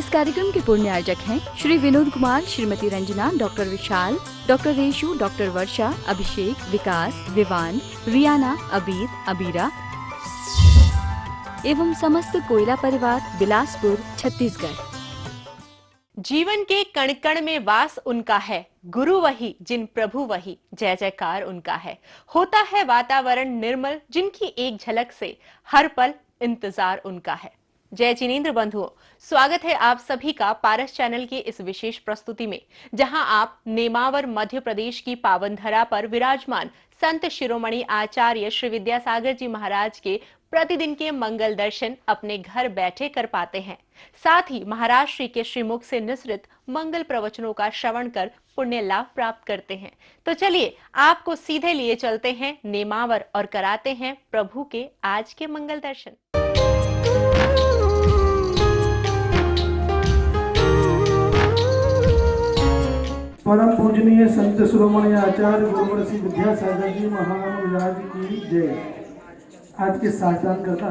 इस कार्यक्रम के पूर्ण आयोजक हैं श्री विनोद कुमार, श्रीमती रंजना, डॉक्टर विशाल, डॉक्टर रेशु, डॉक्टर वर्षा, अभिषेक, विकास, विवान, रियाना, अबीर, अबीरा एवं समस्त कोयला परिवार, बिलासपुर, छत्तीसगढ़। जीवन के कण कण में वास उनका है, गुरु वही जिन प्रभु वही, जय जयकार उनका है। होता है वातावरण निर्मल, जिनकी एक झलक से हर पल इंतजार उनका है। जय जिनेंद्र बंधुओं, स्वागत है आप सभी का पारस चैनल की इस विशेष प्रस्तुति में, जहां आप नेमावर मध्य प्रदेश की पावन धरा पर विराजमान संत शिरोमणि आचार्य श्री विद्यासागर जी महाराज के प्रतिदिन के मंगल दर्शन अपने घर बैठे कर पाते हैं। साथ ही महाराज श्री के श्रीमुख से निसृत मंगल प्रवचनों का श्रवण कर पुण्य लाभ प्राप्त करते हैं। तो चलिए आपको सीधे लिए चलते हैं नेमावर और कराते हैं प्रभु के आज के मंगल दर्शन। परम पूजनीय संत शिरोमणि आचार्य गुरुवर श्री विद्यासागर जी महाराज की जय। आज के साक्षात्कार करता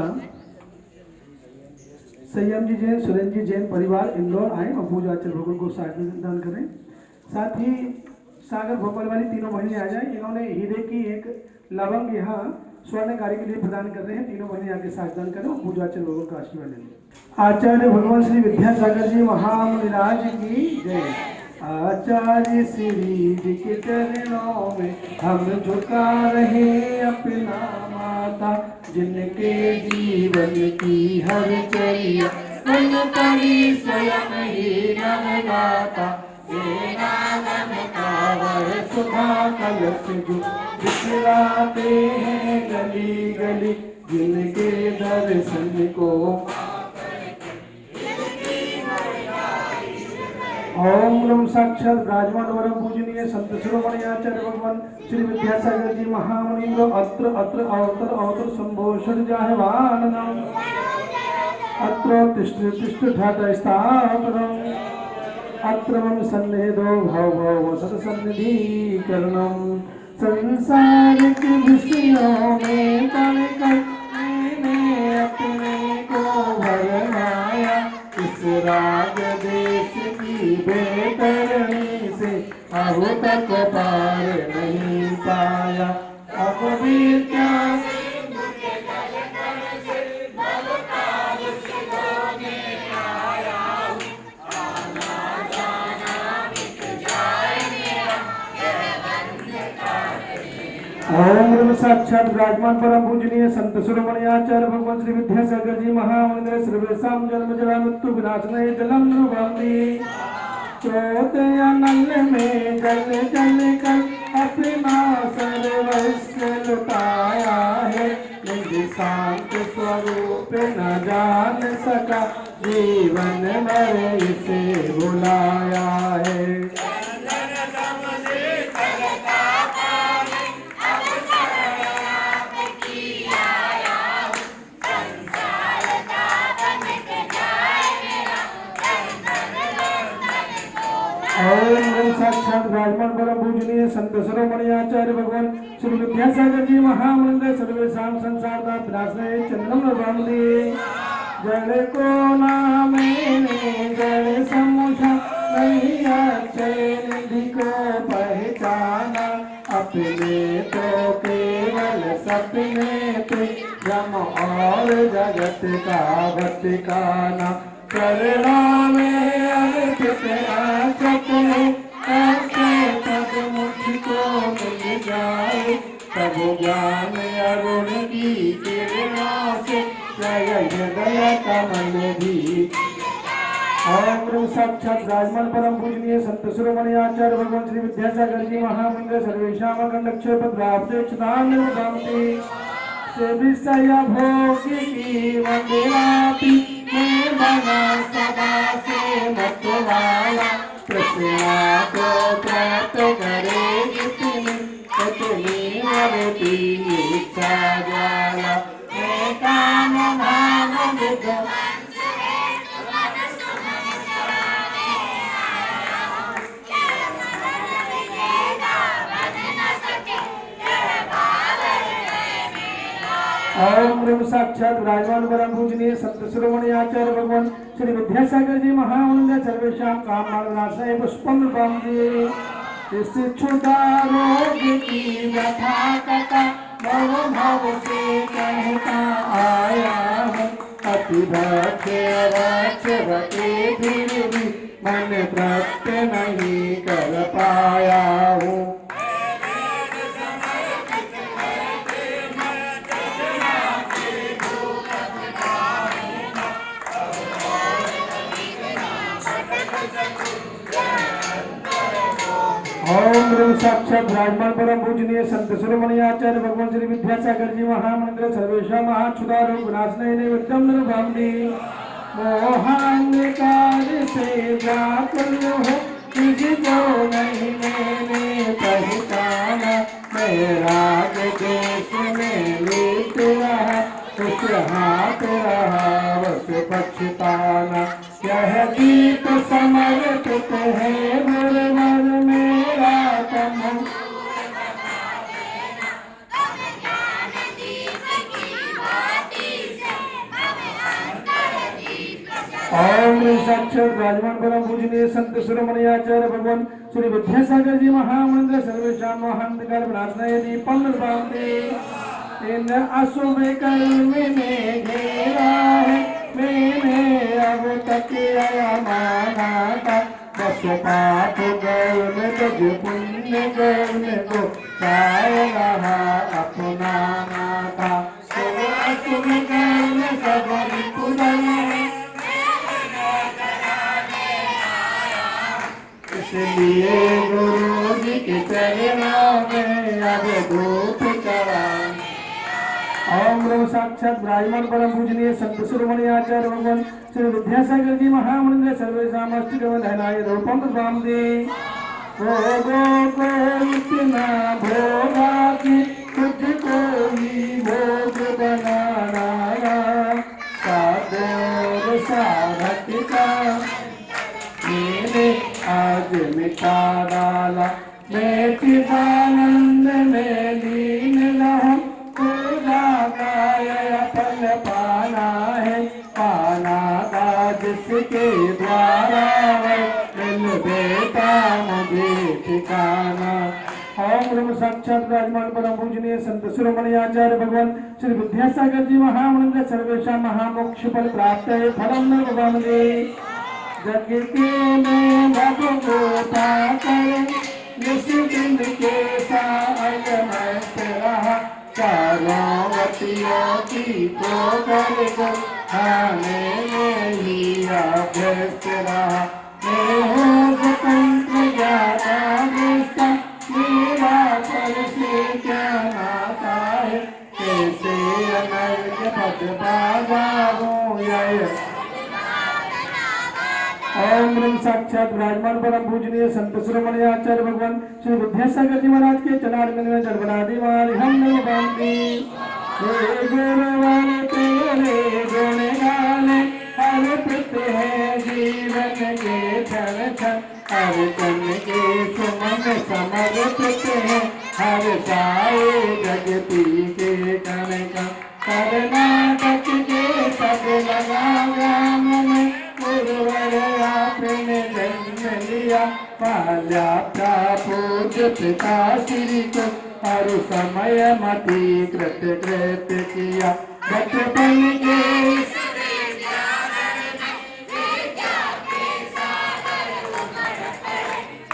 संयम जी जैन, सुरेंद्र जी जैन परिवार इंदौर आए और पूजा आचार्य भगवान को साक्षात्कार करें। साथ ही सागर भोपाल वाली तीनों बहनें आ जाएं। इन्होंने हीरे की एक लवंग यहाँ स्वर्ण कार्य के लिए प्रदान कर रहे हैं। तीनों बहनें आके साक्षात्कार करें और पूजा आचार्य भगवान का आशीर्वाद लें। आचार्य भगवान श्री विद्यासागर जी महाराज की जय। आचार्य श्री जी के चरणों में हम झुका रहे अपना माता, जिनके जीवन की हर चर्या उनकी स्वयं ही नवगाता। सुधा कलश जो बिखराते हैं गली गली, जिनके दर्शन को ओम ब्रह्म साक्षात विराजमान वरम पूजनीय संत शिरोमणि आचार्य भगवान श्री विद्यासागर जी महामुनिन्द्र अत्र अत्र अवतर अवतर संभोषण जाहवाननम अत्र तिष्ठ तिष्ठ ठाता स्थापनम अत्र मम सन्निधो भव भव सत्सन्निधि करणम। संसारिक विषयों में तन करने अपने को भरमाया, इस राग देश की बेतरनी से अब तक पार नहीं पाया। अब भी क्या ओम साक्षात विराजमान परम पूजनीय संत शिरोमणि आचार्य भगवान श्री विद्यासागर जी महामंदिर सर्वेशम जन्म जरा मृत्यु विनाशनये जलम नमामि। चौथ नल में जल जल कर अपना सर्वस्व लुटाया है, निज शांत स्वरूप न जान सका, जीवन भर इसे बुलाया है। ओम साक्षात विराजमान परम पूजनीय संत शिरोमणि आचार्य भगवान श्री विद्यासागर जी महामंदिर सर्वेशम संसार विनाशनये चंद्रम नमामि। जड़ को नामे जड़ समुझा नहीं अक्षय निधि को पहचाना, अपने तो केवल सपने पे भ्रम और जगत का भटकाना। करुणा में अर्पित आसक्त ऐसे पद मुझको मिल जाए, तब ज्ञान अरुण की किरणों से जय हृदय कमल भी। ओम साक्षात विराजमान परम पूजनीय संत शिरोमणि आचार्य भगवान श्री विद्यासागर जी महामंदिर सर्वेशाम अखंड क्षय पद्राब्दे क्षतान निर्वामति। से विषय भोगी की वंदनापि मैं बना सदा से मतवाला, कृष्णा को प्राप्त करेगी तुम्हें कतनी अवती इच्छा ज्वाला। मैं काम भाव विद्या ओम ब्रह्म साक्षात विराजमान परम पूजनीय संत शिरोमणि आचार्य भगवान श्री विद्यासागर जी महामंदिर सर्वेशां काम मार्गनाशाय पुष्पम नृपम जी। इस छुटा रोग की व्यथा कथा भव भव से कहता आया हूँ। अति भक्ष वक्ष बटे फिर भी मन तृप्त नहीं कर पाया हूँ। ओम ब्रह्म साक्षात विराजमान परम पूजनीय संत शिरोमणि आचार्य भगवान श्री विद्यासागर जी महामंदिर सर्वेशा महाक्षुदारो विनाशनय निवृत्तम निर्भावनी। मोहांधकार से व्याकुल हो तुझको नहीं मैंने पहचाना। मेरा देश में लेट रहा उस हाथ रहा बस पछताना। यह गीत समर्पित है गुरुवर मेरा तम। ओम साक्षात विराजमान परम पूजनीय संत शिरोमणि आचार्य भगवान श्री विद्यासागर जी महामंदिर सर्वेशां महांधकार विनाशनाय दीपम निर्भावते। इन अशुभ कर्म ने घेरा है मैंने अब तक माना था। बस पाप गौन गज पुण्य गौन को चाय रहा अपनाना था। तो अशुभ कर्म सब पुराना इसलिए गुरु जी के चरणों में अब धूप चढ़ा। ओम ब्रह्म साक्षात विराजमान परम पूजनीय संत शिरोमणि आचार्य भगवान श्री विद्यासागर जी महामंदिर सर्वेशां अष्टकमलधनाय रूपम प्रदाम दे। भोगो को इतना भोगा कि तुझको ही भोग बनाना। साधो साधक का मैंने आज मिटा डाला। मैं आनंद में लीन रहूं पूजा का फल पाना है। पाना का जिसके द्वारा मिल बेटा मुझे ठिकाना। ओम ब्रह्म साक्षात विराजमान परम पूजनीय संत शिरोमणि आचार्य भगवान श्री विद्यासागर जी महामंदिर सर्वेशां महामोक्ष फल प्राप्त है फलम निर्भवम दे। जग के में भव को पाकर जिस दिन के साथ मस्त रहा। चारों वतियों की को कर खाने में ही अभ्यस्त रहा। मैं हूँ स्वतंत्र ज्ञाता दृष्टा मेरा पर से क्या नाता है। कैसे अनर्घ पद बाजा हूँ यह। ओम ब्रह्म साक्षात विराजमान परम पूजनीय संत शिरोमणि आचार्य भगवान श्री विद्यासागर जी महाराज के चलारंगन में जलबरादी मार हम नवबांती। हे गुरुवर तेरे गुण गाने अर्पित है जीवन के क्षण क्षण। अर्चन के सुमन समर्पित है हर साए जगती के कण कण। कर्नाटक के सब लगा गाम में गुरुवर आपने जन्म लिया। पाल्या पूज्य पिता श्री को हर समय मति कृत्य कृत्य किया। बचपन के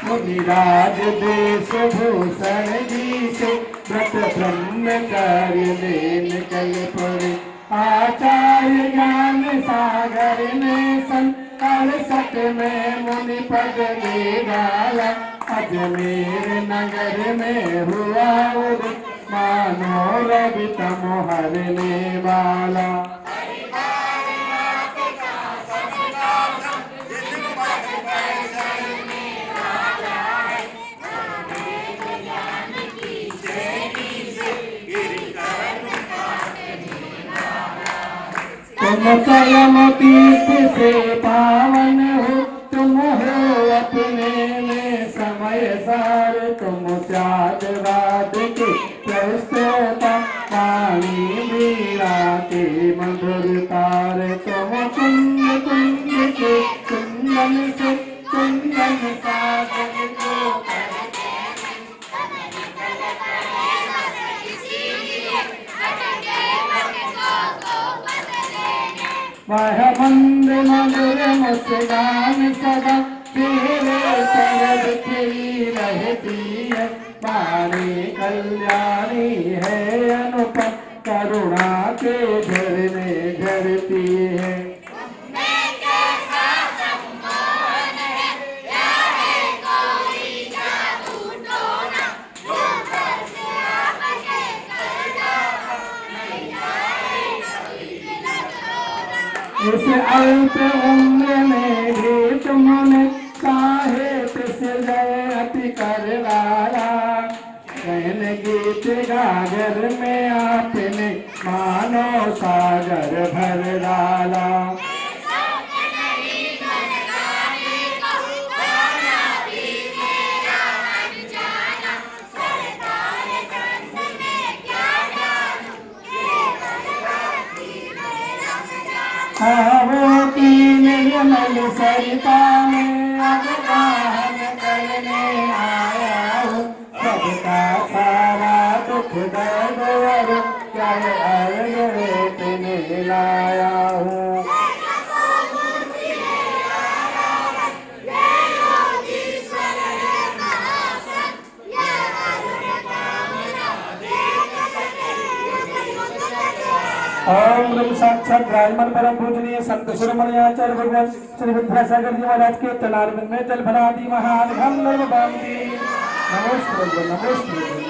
मुनिराज देश भूषण जी से व्रत ब्रह्मचर्य ले निकल पड़े। आचार्य ज्ञान सागर में संकर सत में मुनि पद ले डाला। अजमेर नगर में हुआ उदित मानो रवि तम हरने वाला। तुम कर्म तीर्थ से पावन हो। तुम हो अपने में समय सार। तुम त्यागवाद के प्रस्तोता पानी भी चंदन से कुंदन सागर को वह बंद मधुर मुस्कान सदा तेरे तरफ खिली रहती है। वाणी कल्याणी है अनुपम करुणा के झरने झरती है। इस अल्प उम्र में भी तुमने साहित्य से जय अति कर लाया। कहन गीत गागर में आपने मानो सागर भर डाला। आवो की निर्मल सरिता में अवगाहन करने आया हूँ। सबका सारा दुख दर्द और क्या अर्घ लेने लाया हूँ। ओम नमः साक्षात ब्राह्मण परम पूजनीय संत शिरोमणि आचार्य भगवान श्री विद्यासागर जी महाराज के तनार्विंद में जल भरादी महाघम नर्मदांगी नमोस्तुते नमोस्तुते।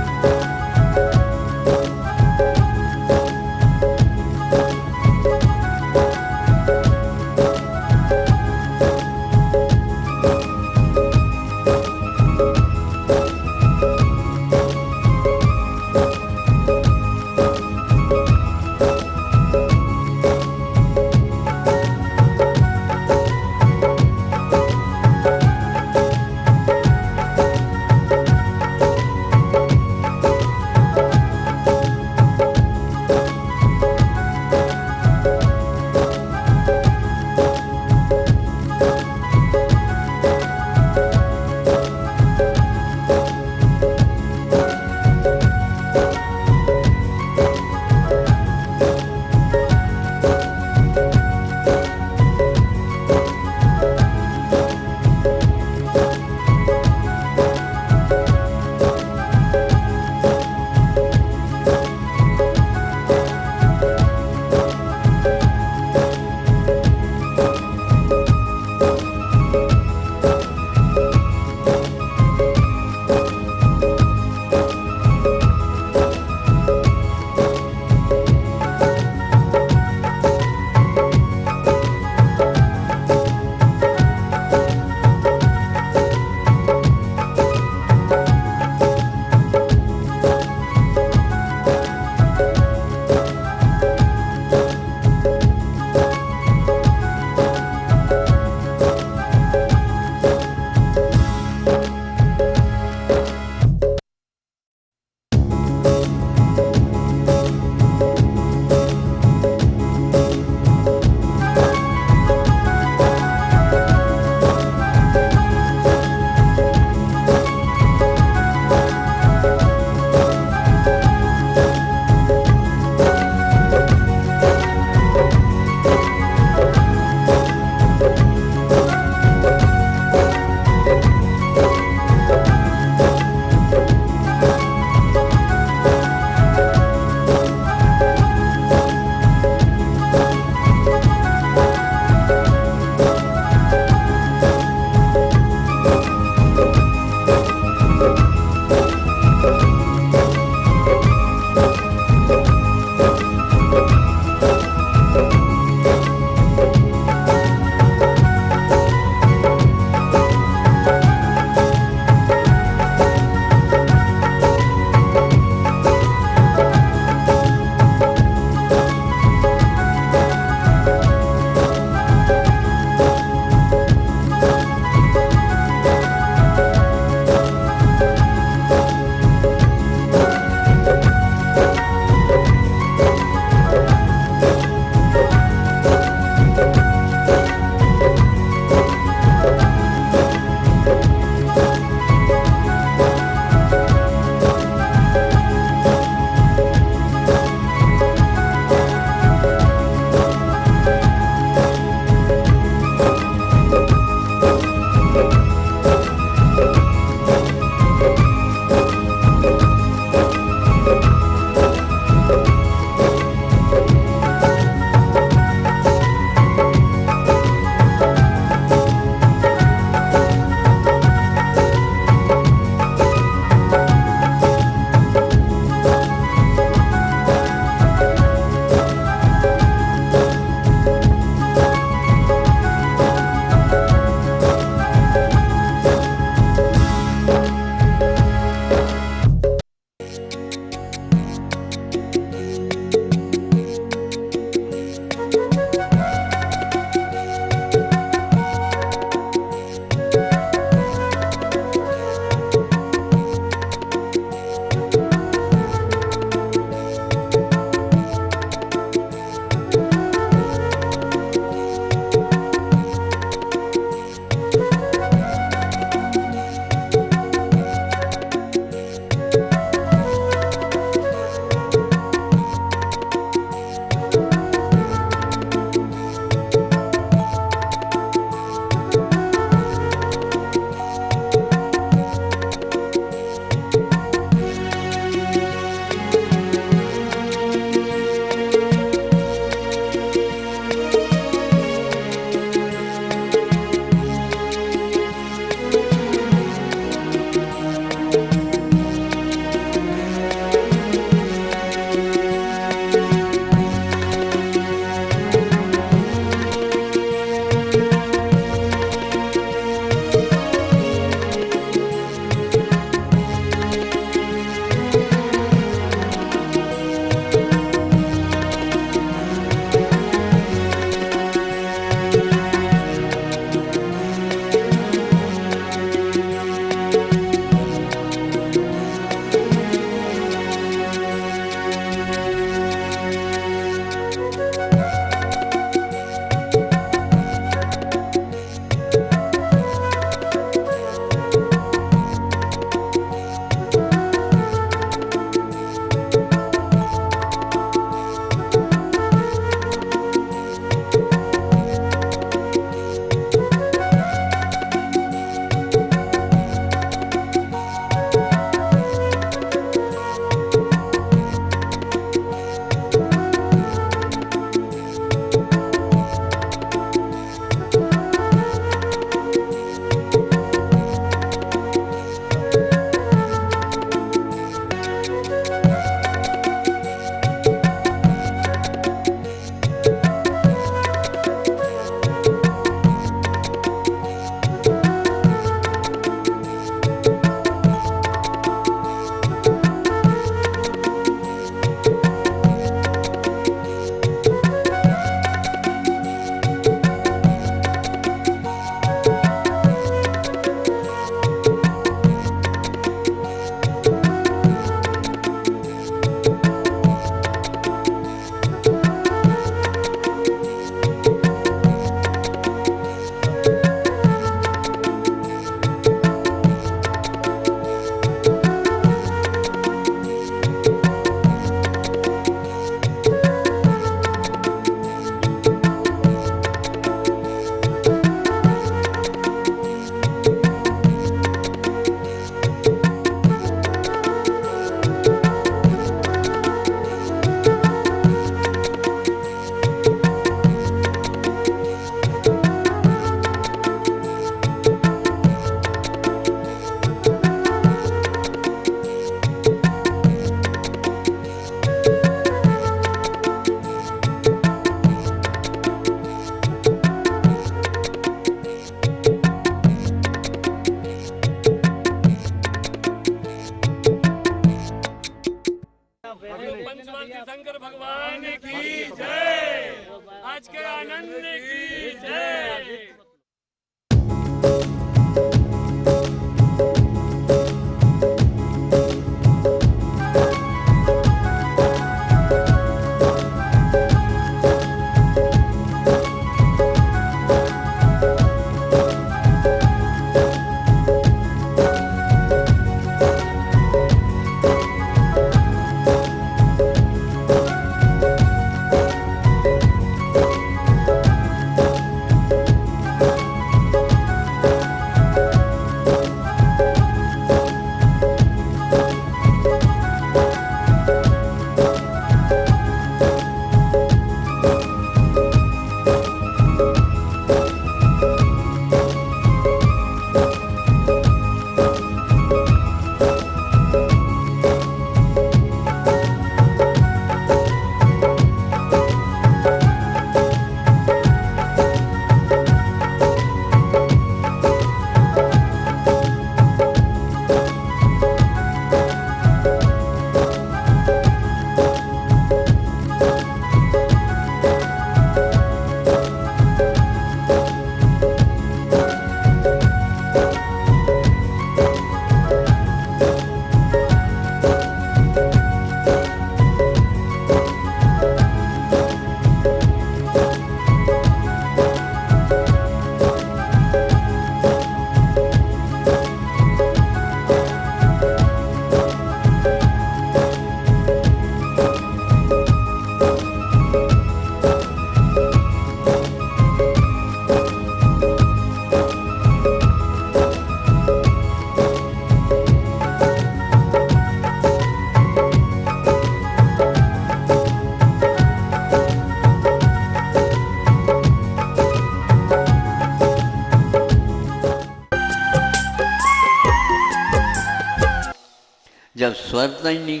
जब स्वर नहीं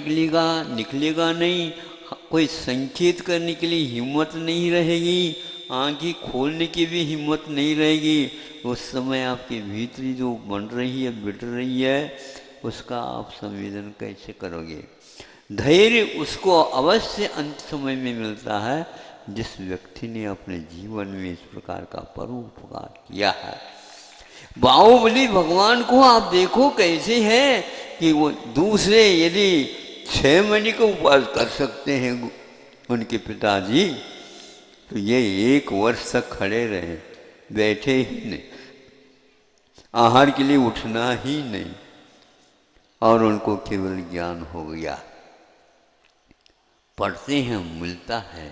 निकलेगा नहीं, कोई संकेत करने के लिए हिम्मत नहीं रहेगी, आंखें खोलने की भी हिम्मत नहीं रहेगी, उस समय आपके भीतरी जो बन रही है, बिट रही है, उसका आप संवेदन कैसे करोगे? धैर्य उसको अवश्य अंत समय में मिलता है जिस व्यक्ति ने अपने जीवन में इस प्रकार का परोपकार किया है। बाहुबली भगवान को आप देखो कैसे है कि वो दूसरे यदि 6 महीने का उपवास कर सकते हैं उनके पिताजी, तो ये 1 वर्ष तक खड़े रहे, बैठे ही नहीं, आहार के लिए उठना ही नहीं, और उनको केवल ज्ञान हो गया। पढ़ते हैं, मिलता है।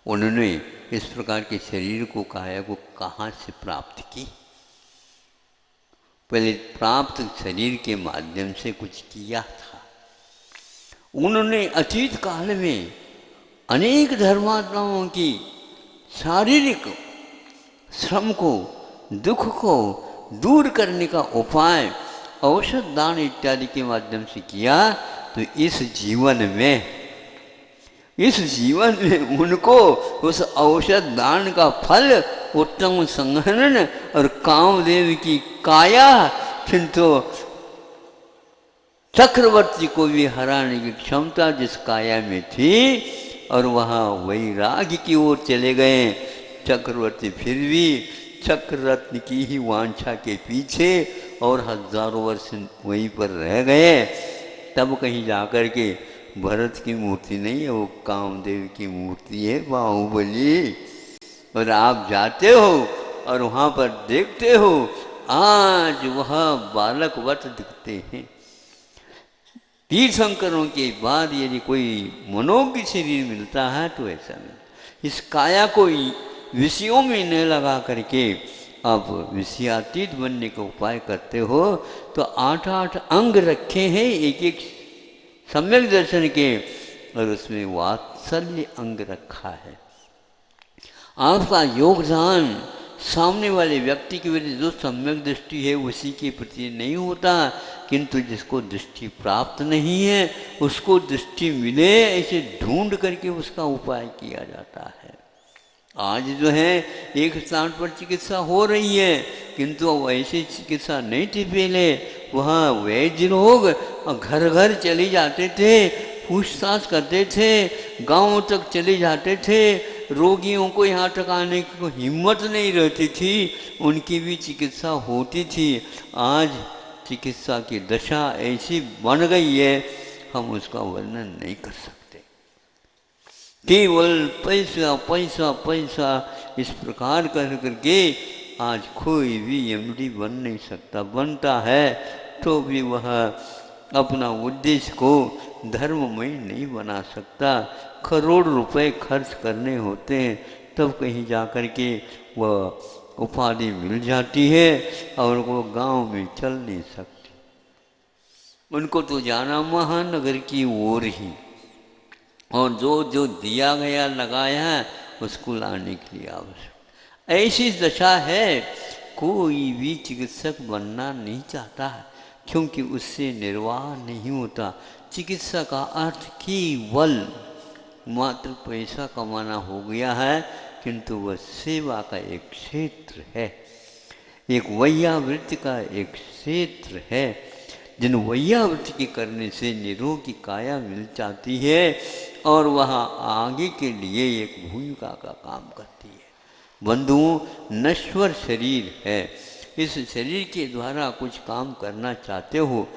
उन्होंने इस प्रकार के शरीर को, काया को कहाँ से प्राप्त की? पहले प्राप्त शरीर के माध्यम से कुछ किया था। उन्होंने अतीत काल में अनेक धर्मात्माओं की शारीरिक श्रम को, दुख को दूर करने का उपाय औषध दान इत्यादि के माध्यम से किया। तो इस जीवन में उनको उस औषध दान का फल उत्तम संहरण और कामदेव की काया, किंतु चक्रवर्ती को भी हराने की क्षमता जिस काया में थी, और वहाँ वैराग्य की ओर चले गए। चक्रवर्ती फिर भी चक्ररत्न की ही वांछा के पीछे और हजारों वर्ष वहीं पर रह गए। तब कहीं जाकर के भरत की मूर्ति नहीं है, वो कामदेव की मूर्ति है, बाहुबली। और आप जाते हो और वहाँ पर देखते हो, आज वह बालकवत दिखते हैं। तीर्थंकरों के बाद यदि कोई मनोज्ञ शरीर मिलता है तो ऐसा नहीं। इस काया को विषयों में न लगा करके आप विषयातीत बनने का उपाय करते हो, तो 8 अंग रखे हैं एक एक सम्यक दर्शन के, और उसमें वात्सल्य अंग रखा है। आपका योगदान सामने वाले व्यक्ति के प्रति जो सम्यक दृष्टि है उसी के प्रति नहीं होता, किंतु जिसको दृष्टि प्राप्त नहीं है उसको दृष्टि मिले ऐसे ढूंढ करके उसका उपाय किया जाता है। आज जो है एक स्थान पर चिकित्सा हो रही है, किंतु वैसी चिकित्सा नहीं थी पहले। वहाँ वैद्य लोग घर घर चले जाते थे, पूछताछ करते थे, गांव तक चले जाते थे, रोगियों को यहाँ तक आने की हिम्मत नहीं रहती थी, उनकी भी चिकित्सा होती थी। आज चिकित्सा की दशा ऐसी बन गई है, हम उसका वर्णन नहीं कर सकते। केवल पैसा पैसा पैसा इस प्रकार कर करके आज कोई भी एमडी बन नहीं सकता। बनता है तो भी वह अपना उद्देश्य को धर्ममय नहीं बना सकता। करोड़ रुपए खर्च करने होते हैं तब कहीं जाकर के वह उपाधि मिल जाती है, और वो गांव में चल नहीं सकती। उनको तो जाना महानगर की ओर ही, और जो जो दिया गया लगाया है उसको लाने के लिए आवश्यक। ऐसी दशा है, कोई भी चिकित्सक बनना नहीं चाहता है, क्योंकि उससे निर्वाह नहीं होता। चिकित्सा का अर्थ केवल मात्र पैसा कमाना हो गया है, किंतु वह सेवा का एक क्षेत्र है, एक वैयावृत्ति का एक क्षेत्र है। जिन वैयावृत्ति के करने से निरोगी काया मिल जाती है और वह आगे के लिए एक भूमिका का काम करती है। बंधुओं, नश्वर शरीर है, इस शरीर के द्वारा कुछ काम करना चाहते हो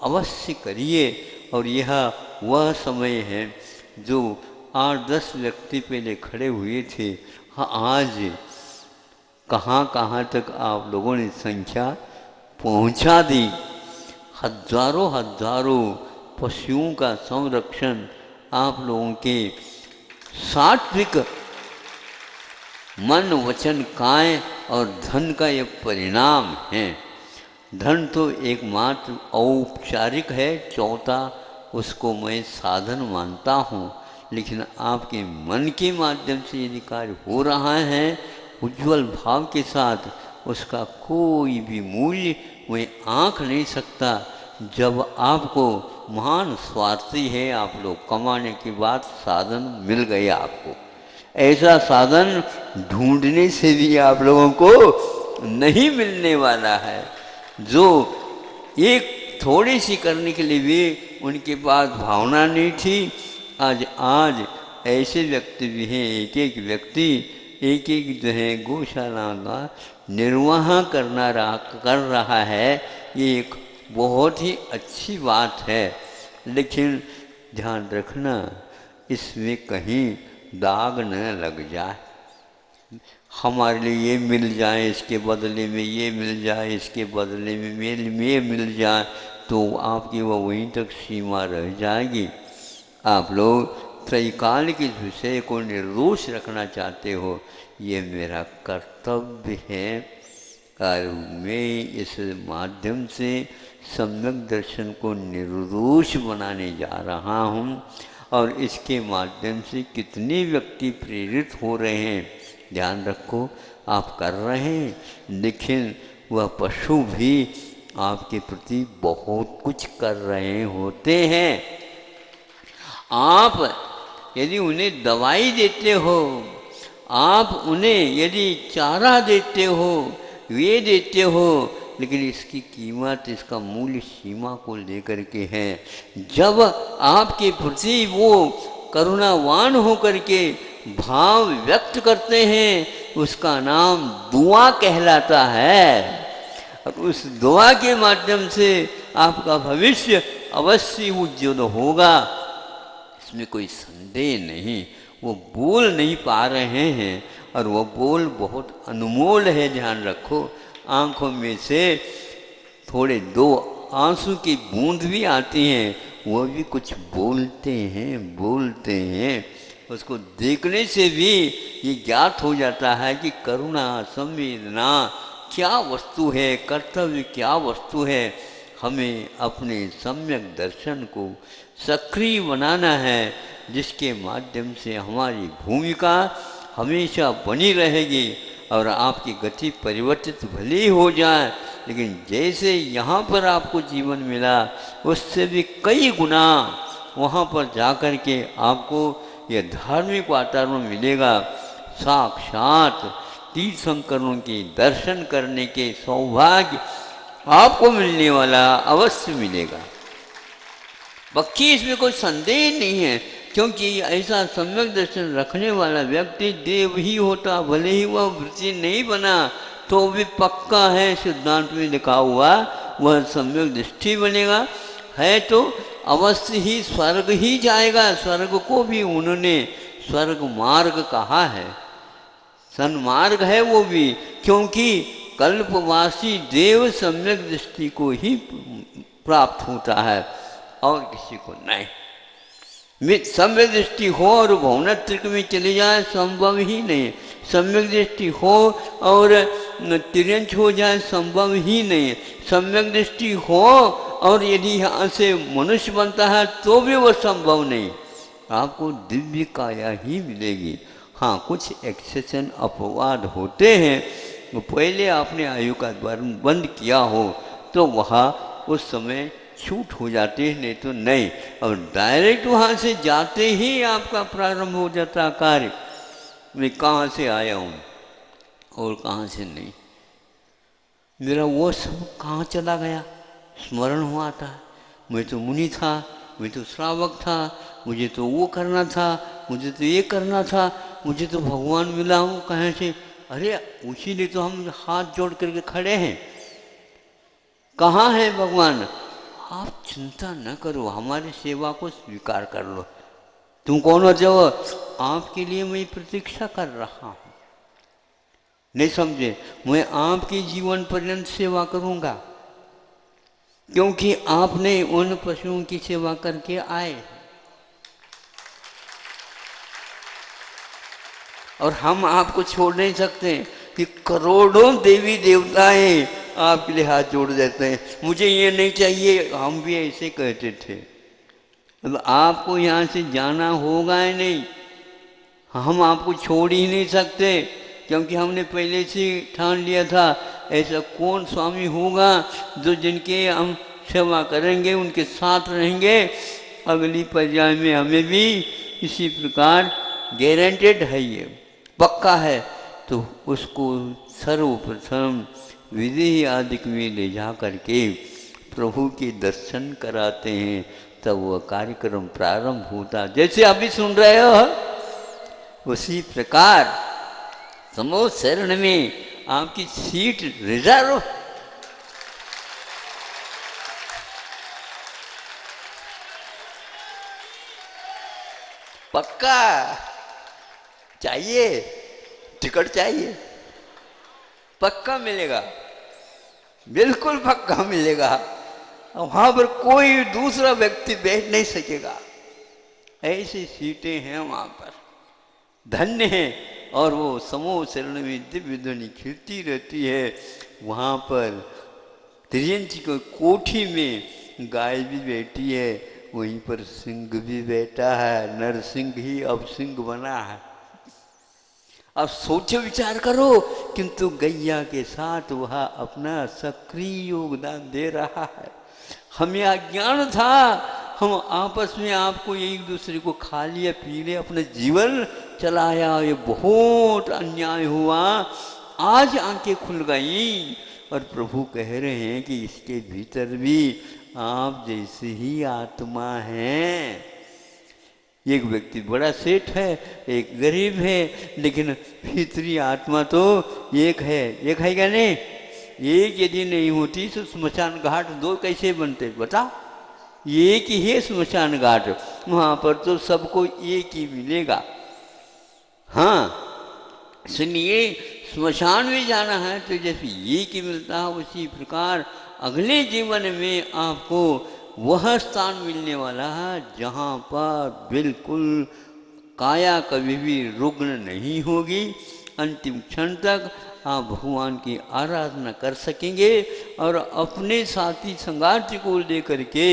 अवश्य करिए। और यह वह समय है जो 8-10 व्यक्ति पहले खड़े हुए थे, हाँ आज कहाँ कहाँ तक आप लोगों ने संख्या पहुँचा दी। हजारों हजारों पशुओं का संरक्षण आप लोगों के सात्विक मन वचन काय और धन का एक परिणाम है। धन तो एकमात्र औपचारिक है, चौथा उसको मैं साधन मानता हूँ, लेकिन आपके मन के माध्यम से यदि कार्य हो रहा है उज्जवल भाव के साथ, उसका कोई भी मूल्य मैं आँक नहीं सकता। जब आपको महान स्वार्थी है आप लोग, कमाने के बाद साधन मिल गए आपको। ऐसा साधन ढूंढने से भी आप लोगों को नहीं मिलने वाला है। जो एक थोड़ी सी करने के लिए भी उनके पास भावना नहीं थी, आज ऐसे व्यक्ति भी हैं, एक एक व्यक्ति एक जो है गौशाला का निर्वाह कर रहा है। ये एक बहुत ही अच्छी बात है, लेकिन ध्यान रखना इसमें कहीं दाग न लग जाए। हमारे लिए ये मिल जाए, इसके बदले में ये मिल जाए, इसके बदले में ये मिल जाए, तो आपकी वो वहीं तक सीमा रह जाएगी। आप लोग त्रैकाल के विषय को निर्दोष रखना चाहते हो, ये मेरा कर्तव्य है और मैं इस माध्यम से सम्यक दर्शन को निर्दोष बनाने जा रहा हूँ। और इसके माध्यम से कितने व्यक्ति प्रेरित हो रहे हैं, ध्यान रखो आप कर रहे हैं, लेकिन वह पशु भी आपके प्रति बहुत कुछ कर रहे होते हैं। आप यदि उन्हें दवाई देते हो, आप उन्हें यदि चारा देते हो, वे देते हो, लेकिन इसकी कीमत, इसका मूल्य सीमा को लेकर के है। जब आपके प्रति वो करुणावान होकर के भाव व्यक्त करते हैं, उसका नाम दुआ कहलाता है। और उस दुआ के माध्यम से आपका भविष्य अवश्य उज्ज्वल होगा, इसमें कोई संदेह नहीं। वो बोल नहीं पा रहे हैं और वो बोल बहुत अनमोल है, ध्यान रखो। आँखों में से थोड़े दो आंसू की बूंद भी आती हैं, वो भी कुछ बोलते हैं। उसको देखने से भी ये ज्ञात हो जाता है कि करुणा, संवेदना क्या वस्तु है, कर्तव्य क्या वस्तु है। हमें अपने सम्यक दर्शन को सक्रिय बनाना है, जिसके माध्यम से हमारी भूमिका हमेशा बनी रहेगी और आपकी गति परिवर्तित भले ही हो जाए, लेकिन जैसे यहाँ पर आपको जीवन मिला उससे भी कई गुना वहाँ पर जाकर के आपको यह धार्मिक वातावरण मिलेगा। साक्षात तीर्थंकरों के दर्शन करने के सौभाग्य आपको मिलने वाला, अवश्य मिलेगा। बाकी इसमें कोई संदेह नहीं है, क्योंकि ऐसा सम्यक दर्शन रखने वाला व्यक्ति देव ही होता, भले ही वह वृत्ति नहीं बना तो भी पक्का है, सिद्धांत में लिखा हुआ वह सम्यक दृष्टि बनेगा, है तो अवश्य ही स्वर्ग ही जाएगा। स्वर्ग को भी उन्होंने स्वर्ग मार्ग कहा है, सन्मार्ग है वो भी, क्योंकि कल्पवासी देव सम्यक दृष्टि को ही प्राप्त होता है और किसी को नहीं। सम्यक दृष्टि हो और भौनत्रिक में चले जाए संभव ही नहीं। सम्यक दृष्टि हो और तिरंच हो जाए संभव ही नहीं। सम्यक दृष्टि हो और यदि यहाँ से मनुष्य बनता है तो भी वो संभव नहीं। आपको दिव्य काया ही मिलेगी। हाँ, कुछ एक्सेशन अपवाद होते हैं, तो पहले आपने आयु का द्वार बंद किया हो तो वहाँ उस समय छूट हो जाती है, नहीं तो नहीं। और डायरेक्ट वहाँ से जाते ही आपका प्रारंभ हो जाता कार्य, मैं कहाँ से आया हूँ और कहाँ से नहीं, मेरा वो सब कहाँ चला गया, स्मरण हुआ था। मैं तो मुनि था, मैं तो श्रावक था, मुझे तो वो करना था, मुझे तो ये करना था, मुझे तो भगवान मिला हूँ कहाँ से। अरे इसीलिए तो हम हाथ जोड़ करके खड़े हैं। कहाँ है भगवान? आप चिंता न करो, हमारी सेवा को स्वीकार कर लो। तुम कौन हो? जो आपके लिए मैं प्रतीक्षा कर रहा हूँ। नहीं समझे? मैं आपकी जीवन पर्यंत सेवा करूँगा, क्योंकि आपने उन पशुओं की सेवा करके आए और हम आपको छोड़ नहीं सकते कि करोड़ों देवी देवताएं आपके लिए हाथ जोड़ देते हैं, मुझे ये नहीं चाहिए। हम भी ऐसे कहते थे। अब आपको यहाँ से जाना होगा ही नहीं, हम आपको छोड़ ही नहीं सकते, क्योंकि हमने पहले से ठान लिया था ऐसा कौन स्वामी होगा जो जिनके हम सेवा करेंगे, उनके साथ रहेंगे, अगली पर्याय में हमें भी इसी प्रकार गारंटेड है, ये पक्का है। तो उसको सर्वप्रथम विधि आदि में ले जा करके प्रभु के दर्शन कराते हैं, तब वह कार्यक्रम प्रारंभ होता। जैसे अभी सुन रहे हो उसी प्रकार समूह शरण में आपकी सीट रिजर्व। पक्का चाहिए, टिकट चाहिए, पक्का मिलेगा, बिल्कुल पक्का मिलेगा। वहां पर कोई दूसरा व्यक्ति बैठ नहीं सकेगा, ऐसी सीटें हैं वहां पर, धन्य है। और वो समूह शरण में दिव्य ध्वनि खिलती रहती है। वहां पर त्रियंची को कोठी में गाय भी बैठी है, वहीं पर सिंह भी बैठा है, नर सिंह ही अब सिंह बना है। अब सोचो विचार करो, किंतु गैया के साथ वह अपना सक्रिय योगदान दे रहा है। हमें अज्ञान था, हम आपस में आपको एक दूसरे को खा लिया, पी लिया, अपने जीवन चलाया, ये बहुत अन्याय हुआ। आज आंखें खुल गई और प्रभु कह रहे हैं कि इसके भीतर भी आप जैसे ही आत्मा हैं। एक व्यक्ति बड़ा सेठ है, एक गरीब है, लेकिन भीतरी आत्मा तो एक है। एक है क्या नहीं? एक यदि नहीं होती तो स्मशान घाट दो कैसे बनते बता? एक ही है स्मशान घाट, वहां पर तो सबको एक ही मिलेगा। हाँ, सुनिए, स्मशान में जाना है तो जैसे एक ही मिलता है, उसी प्रकार अगले जीवन में आपको वह स्थान मिलने वाला है जहाँ पर बिल्कुल काया कभी भी रुग्ण नहीं होगी। अंतिम क्षण तक आप भगवान की आराधना कर सकेंगे और अपने साथी संगाती को लेकर के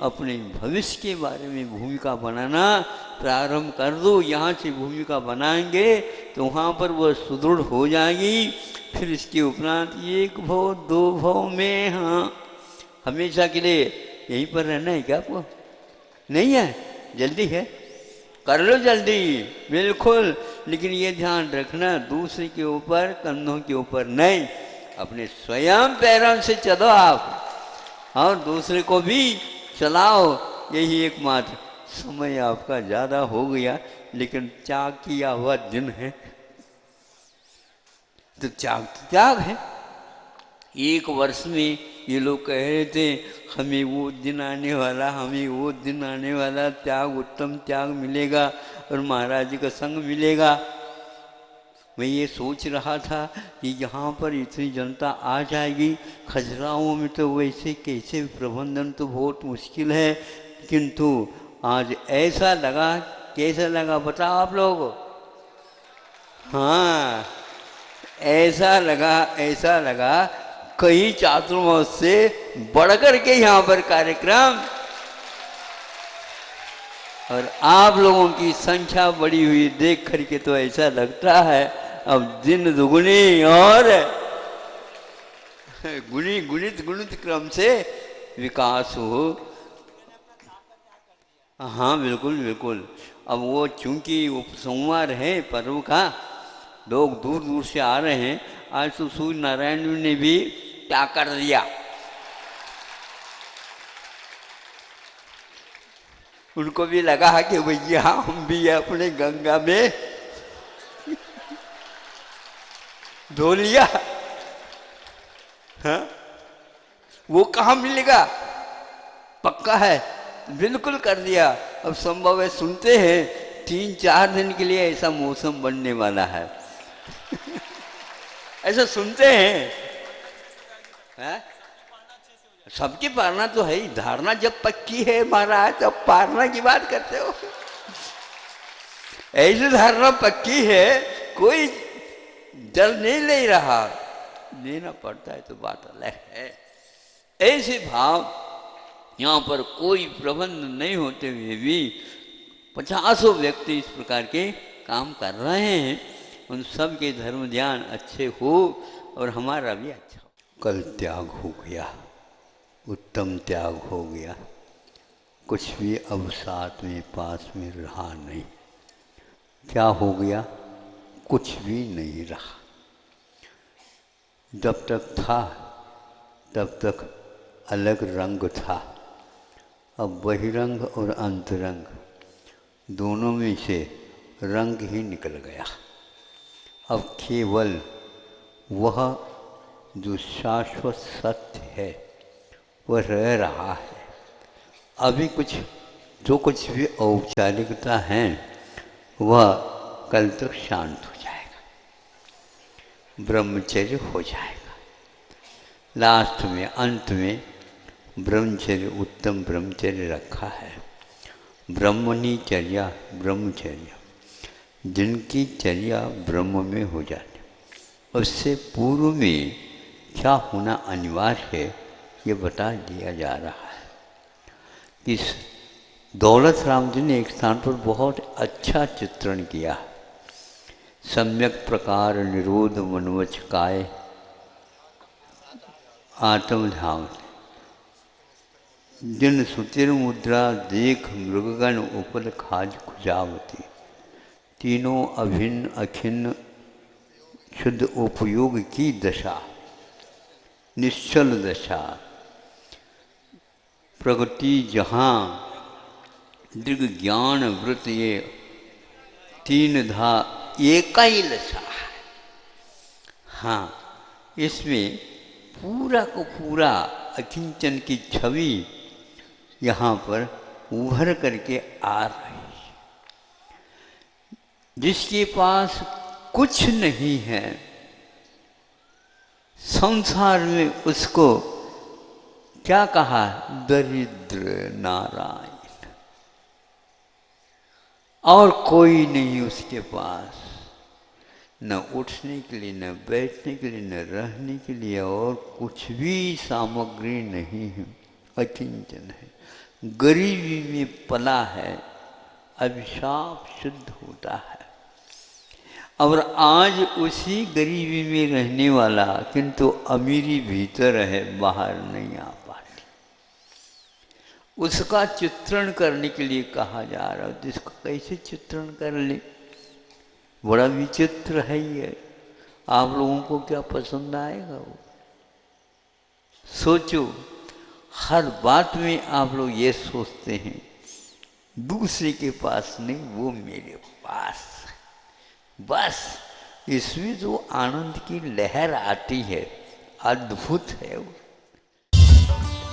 अपने भविष्य के बारे में भूमिका बनाना प्रारंभ कर दो। यहाँ से भूमिका बनाएंगे तो वहाँ पर वह सुदृढ़ हो जाएगी। फिर इसके उपरांत एक भाव दो भाव में, हाँ, हमेशा के लिए यहीं पर रहना है क्या आपको? नहीं है, जल्दी है, कर लो जल्दी, बिल्कुल। लेकिन ये ध्यान रखना, दूसरे के ऊपर, कंधों के ऊपर नहीं, अपने स्वयं पैरों से चलो आप और दूसरे को भी चलाओ। यही एकमात्र समय आपका ज़्यादा हो गया, लेकिन त्याग किया हुआ दिन है तो त्याग है। एक वर्ष में ये लोग कह रहे थे हमें वो दिन आने वाला, हमें वो दिन आने वाला, त्याग, उत्तम त्याग मिलेगा और महाराज जी का संग मिलेगा। मैं ये सोच रहा था कि यहाँ पर इतनी जनता आ जाएगी, खजुराहों में तो वैसे कैसे प्रबंधन तो बहुत मुश्किल है, किंतु आज ऐसा लगा, कैसा लगा बताओ आप लोग? हाँ, ऐसा लगा कई चातुर्मास से बढ़कर के यहाँ पर कार्यक्रम, और आप लोगों की संख्या बढ़ी हुई देख करके तो ऐसा लगता है अब दिन दुगुनी और गुणित क्रम से विकास हो। हाँ बिल्कुल। अब वो चूंकि सोमवार है पर्व का, लोग दूर दूर से आ रहे हैं। आज तो सूर्य नारायण ने भी क्या कर दिया, उनको भी लगा कि भैया हम भी अपने गंगा में धो लिया। हाँ? वो कहाँ मिलेगा? पक्का है, बिल्कुल कर दिया। अब संभव है, सुनते हैं 3-4 दिन के लिए ऐसा मौसम बनने वाला है। ऐसा सुनते हैं, सबकी पारना तो है ही, धारणा जब पक्की है महाराज तब पारना की बात करते हो। ऐसी धारणा पक्की है, कोई जल नहीं ले रहा, लेना पड़ता है तो बात अलग है। ऐसे भाव यहाँ पर कोई प्रबंध नहीं होते हुए भी 50 व्यक्ति इस प्रकार के काम कर रहे हैं। उन सब के धर्म ध्यान अच्छे हो और हमारा भी अच्छा हो। कल त्याग हो गया, उत्तम त्याग हो गया, कुछ भी अब साथ में पास में रहा नहीं। क्या हो गया? कुछ भी नहीं रहा। जब तक था तब तक अलग रंग था, अब बहिरंग और अंतरंग दोनों में से रंग ही निकल गया। अब केवल वह जो शाश्वत सत्य है वह रह रहा है। अभी जो कुछ भी औपचारिकता है वह कल तक शांत हो जाएगा, ब्रह्मचर्य हो जाएगा। लास्ट में अंत में ब्रह्मचर्य, उत्तम ब्रह्मचर्य रखा है। ब्रह्मणिचर्या, ब्रह्मचर्य, जिनकी चर्या ब्रह्म में हो जाती, उससे पूर्व में क्या होना अनिवार्य है ये बता दिया जा रहा है। इस दौलत राम जी ने एक स्थान पर बहुत अच्छा चित्रण किया। सम्यक प्रकार निरोध मनोवच काय आत्मधाम, जिन सुतिर मुद्रा देख मृगगण उपल खाज खुजावती, तीनों अभिन्न अखिन्न शुद्ध उपयोग की दशा, निश्चल दशा, प्रगति जहाँ दृग ज्ञान वृत, ये तीन धा एक ही दशा। हाँ, इसमें पूरा को पूरा अकिंचन की छवि यहाँ पर उभर करके आ रही है। जिसके पास कुछ नहीं है संसार में, उसको क्या कहा? दरिद्र नारायण। और कोई नहीं उसके पास, न उठने के लिए, न बैठने के लिए, न रहने के लिए, और कुछ भी सामग्री नहीं है, अकिंचन है, गरीबी में पला है, अभिशाप शुद्ध होता है। और आज उसी गरीबी में रहने वाला, किंतु अमीरी भीतर है, बाहर नहीं आ पाती, उसका चित्रण करने के लिए कहा जा रहा है। जिसका कैसे चित्रण कर ले? बड़ा विचित्र है ये। आप लोगों को क्या पसंद आएगा वो? सोचो, हर बात में आप लोग ये सोचते हैं दूसरे के पास नहीं, वो मेरे पास। बस इसमें जो आनंद की लहर आती है, अद्भुत है वो।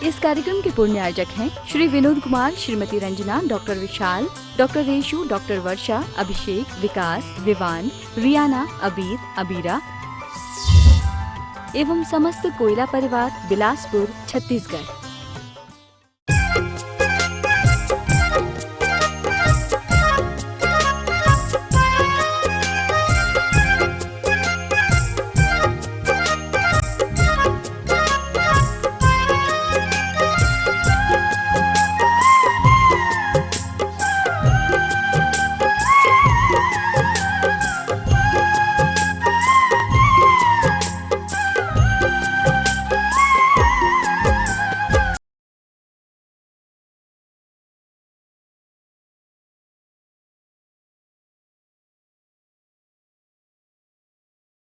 इस कार्यक्रम के पूर्ण आयोजक हैं श्री विनोद कुमार, श्रीमती रंजना, डॉक्टर विशाल, डॉक्टर रेशु, डॉक्टर वर्षा, अभिषेक, विकास, विवान, रियाना, अबीद, अबीरा एवं समस्त कोयला परिवार, बिलासपुर, छत्तीसगढ़।